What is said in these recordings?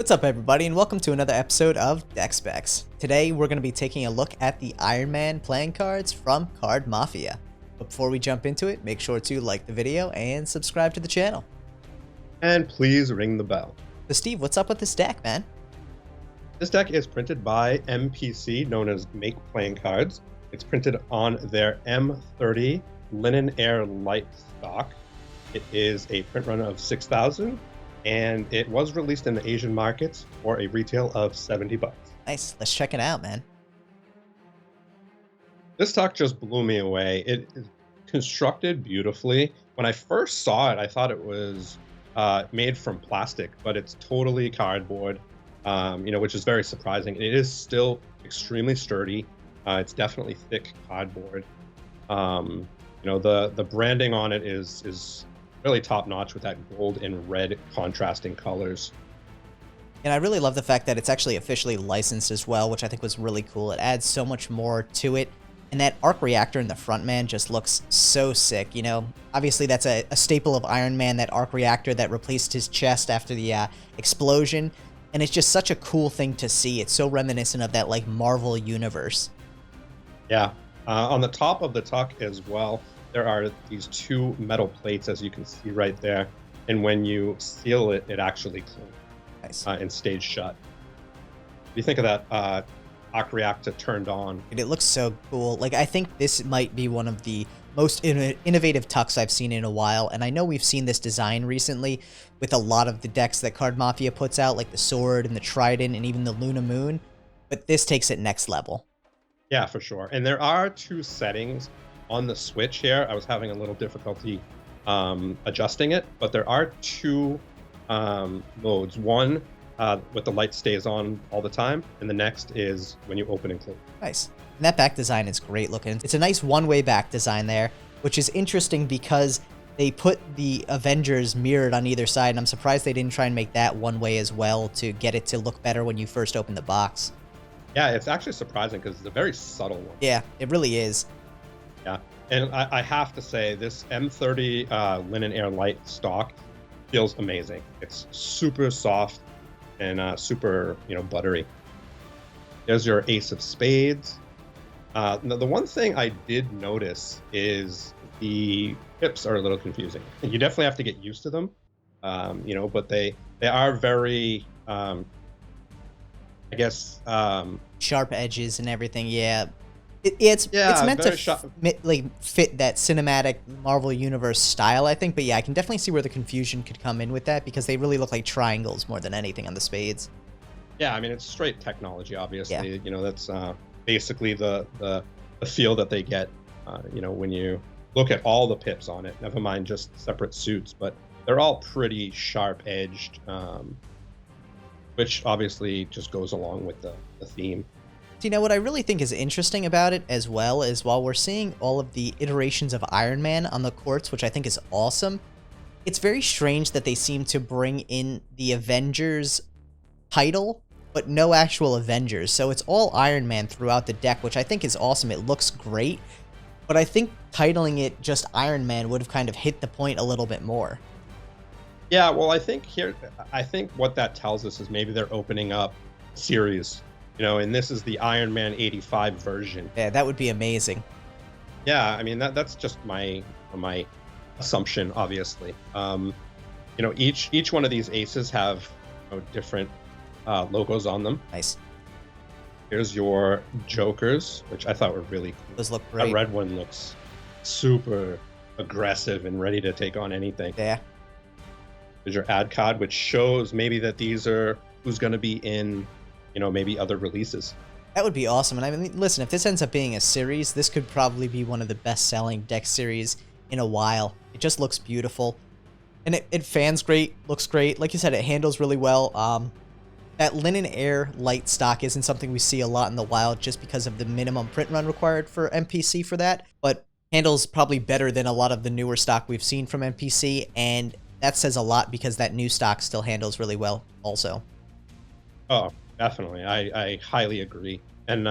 What's up everybody and welcome to another episode of Deck Specs. Today we're going to be taking a look at the Iron Man playing cards from Card Mafia. But before we jump into it, make sure to like the video and subscribe to the channel. And please ring the bell. So Steve, what's up with this deck, man? This deck is printed by MPC, known as Make Playing Cards. It's printed on their M30 Linen Air Light stock. It is a print run of 6,000. And it was released in the Asian markets for a retail of $70. Nice, let's check it out, man. This stock just blew me away. It is constructed beautifully. When I first saw it, I thought it was made from plastic, but it's totally cardboard, which is very surprising. It is still extremely sturdy. It's definitely thick cardboard. The branding on it is really top notch with that gold and red contrasting colors. And I really love the fact that it's actually officially licensed as well, which I think was really cool. It adds so much more to it. And that Arc Reactor in the front, man, just looks so sick. You know, obviously that's a staple of Iron Man, that Arc Reactor that replaced his chest after the explosion. And it's just such a cool thing to see. It's so reminiscent of that like Marvel universe. Yeah. On the top of the tuck as well, there are these two metal plates, as you can see right there. And when you seal it, it actually closes. Nice. And stays shut. What do you think of that Arc Reactor turned on? It looks so cool. Like, I think this might be one of the most innovative tucks I've seen in a while. And I know we've seen this design recently with a lot of the decks that Card Mafia puts out, like the Sword and the Trident and even the Luna Moon. But this takes it next level. Yeah, for sure. And there are two settings on the switch here. I was having a little difficulty adjusting it, but there are two modes. One with the light stays on all the time, and the next is when you open and close. Nice. And that back design is great looking. It's a nice one-way back design there, which is interesting because they put the Avengers mirrored on either side, and I'm surprised they didn't try and make that one way as well to get it to look better when you first open the box. Yeah, it's actually surprising because it's a very subtle one. Yeah, it really is. Yeah, and I have to say, this M30 Linen Air Light stock feels amazing. It's super soft and super, buttery. There's your Ace of Spades. Now, the one thing I did notice is the pips are a little confusing. You definitely have to get used to them, but they are very, sharp edges and everything, yeah. It's meant to fit that cinematic Marvel Universe style, I think. But yeah, I can definitely see where the confusion could come in with that because they really look like triangles more than anything on the spades. Yeah, I mean, it's straight technology, obviously. Yeah. That's basically the feel that they get, when you look at all the pips on it, never mind just separate suits, but they're all pretty sharp-edged, which obviously just goes along with the theme. You know, what I really think is interesting about it as well is while we're seeing all of the iterations of Iron Man on the courts, which I think is awesome, it's very strange that they seem to bring in the Avengers title, but no actual Avengers. So it's all Iron Man throughout the deck, which I think is awesome. It looks great, but I think titling it just Iron Man would have kind of hit the point a little bit more. Yeah, well, I think what that tells us is maybe they're opening up series. And this is the Iron Man 85 version. Yeah, that would be amazing. Yeah, I mean, that's just my assumption, obviously. Each one of these aces have different logos on them. Nice. Here's your Jokers, which I thought were really cool. Those look great. That red one looks super aggressive and ready to take on anything. Yeah. There's your ad card, which shows maybe that these are who's going to be in maybe other releases. That would be awesome. And I mean, listen, if this ends up being a series, this could probably be one of the best-selling deck series in a while. It just looks beautiful. And it fans great, looks great. Like you said, it handles really well. That Linen Air Light stock isn't something we see a lot in the wild just because of the minimum print run required for MPC for that. But handles probably better than a lot of the newer stock we've seen from MPC. And that says a lot because that new stock still handles really well also. Oh, definitely. I highly agree. And,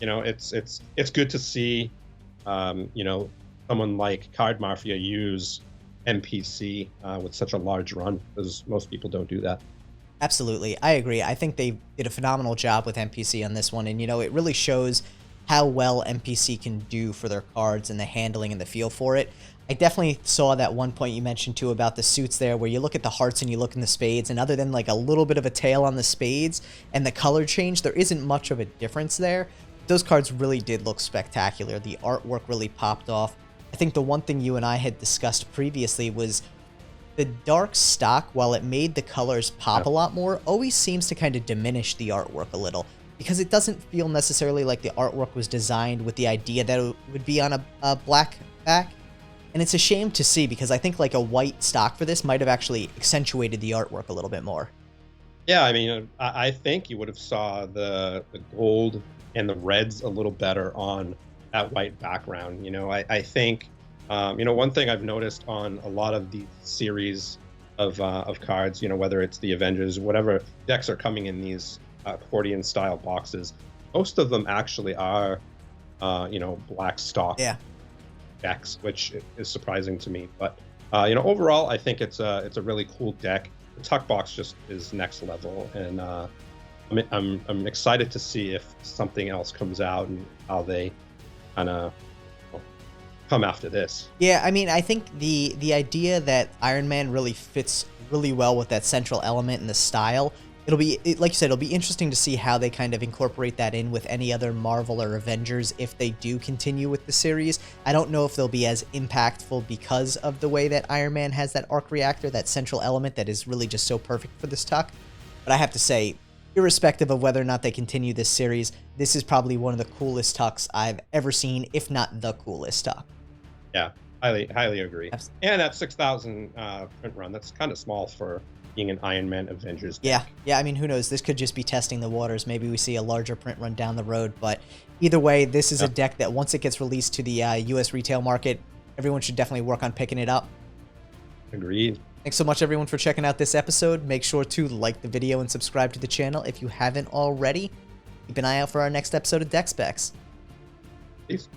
it's good to see, someone like Card Mafia use MPC with such a large run, because most people don't do that. Absolutely. I agree. I think they did a phenomenal job with MPC on this one. And, you know, it really shows how well MPC can do for their cards and the handling and the feel for it. I definitely saw that one point you mentioned too about the suits there, where you look at the hearts and you look in the spades, and other than like a little bit of a tail on the spades and the color change, there isn't much of a difference there. Those cards really did look spectacular. The artwork really popped off. I think the one thing you and I had discussed previously was the dark stock, while it made the colors pop a lot more, always seems to kind of diminish the artwork a little, because it doesn't feel necessarily like the artwork was designed with the idea that it would be on a black back. And it's a shame to see, because I think like a white stock for this might have actually accentuated the artwork a little bit more. Yeah, I mean, I think you would have saw the gold and the reds a little better on that white background. You know, I think, you know, one thing I've noticed on a lot of these series of cards, you know, whether it's the Avengers, whatever decks are coming in these accordion style boxes, most of them actually are, you know, black stock. Yeah. Decks, which is surprising to me, but you know, overall, I think it's a really cool deck. The tuck box just is next level, and I'm excited to see if something else comes out and how they kind of come after this. Yeah, I mean, I think the idea that Iron Man really fits really well with that central element and the style. It'll be, like you said, it'll be interesting to see how they kind of incorporate that in with any other Marvel or Avengers if they do continue with the series. I don't know if they'll be as impactful because of the way that Iron Man has that Arc Reactor, that central element that is really just so perfect for this tuck. But I have to say, irrespective of whether or not they continue this series, this is probably one of the coolest tucks I've ever seen, if not the coolest tuck. Yeah, highly agree. And at 6,000 print run, that's kind of small for being an Iron Man Avengers deck. Yeah, I mean, who knows? This could just be testing the waters. Maybe we see a larger print run down the road, but either way, this is a deck that once it gets released to the US retail market, everyone should definitely work on picking it up. Agreed. Thanks so much, everyone, for checking out this episode. Make sure to like the video and subscribe to the channel if you haven't already. Keep an eye out for our next episode of Deck Specs. Peace.